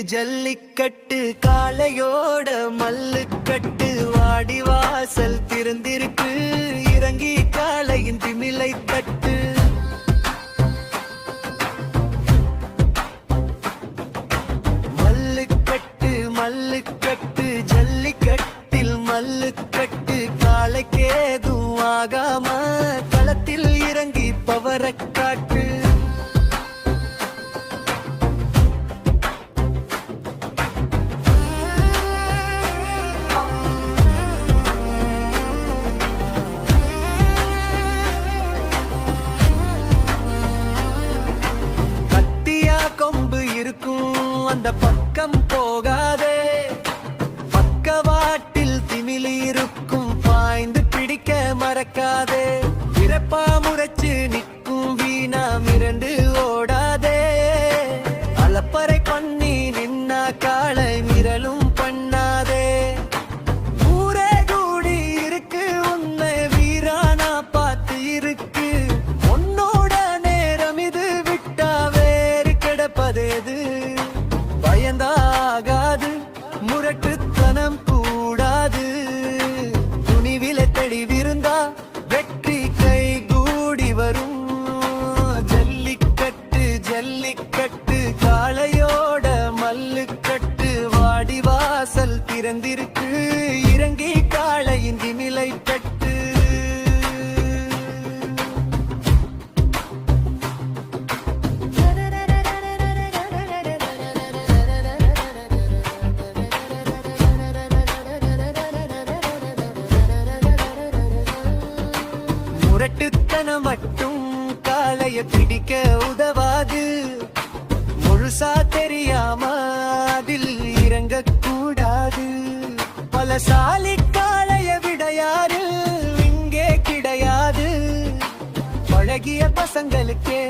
ஜல்லிக்கட்டு காளையோட மல்லுக்கட்டு வாடி வாசல் திறந்திருக்கு இறங்கி காளையின் திமிலை தட்டு மல்லுக்கட்டு மல்லுக்கட்டு ஜல்லிக்கட்டில் மல்லுக்கட்டு காளைக்கேதும் ஆகாம களத்தில் இறங்கி பவரக் காட்டு கொம்பு இருக்கும் அந்த பக்கம் போகாதே பக்கவாட்டில் திமிலி இருக்கும் பாய்ந்து பிடிக்க மறக்காதே பிறப்பா முறைச்சு நிற்கும் வீணா மிரண்டு ஓடாதே அலப்பறை பண்ணி நின்னா காளை மிரளும் பண்ணாதே ஊரே கூடி இருக்கு உன்னை வீரானா பார்த்து இருக்கு உன்னோட நேரம் இது பதேது பயந்தாகாது முரட்டுத்தனம் கூடாது துணிவில தெளிவிருந்தா வெற்றி கை கூடி வரும் ஜல்லிக்கட்டு ஜல்லிக்கட்டு காளையோட மல்லுக்கட்டு வாடி வாசல் திறந்திருக்கு இறங்கி காளையின் திமிலை தட்டு முரட்டுத்தனம் மட்டும் காளைய பிடிக்க உதவாது முழுசா தெரியாம அதில் இறங்க கூடாது பலசாலி காளைய விட யாரு இங்கே கிடையாது பழகிய பசங்களுக்கே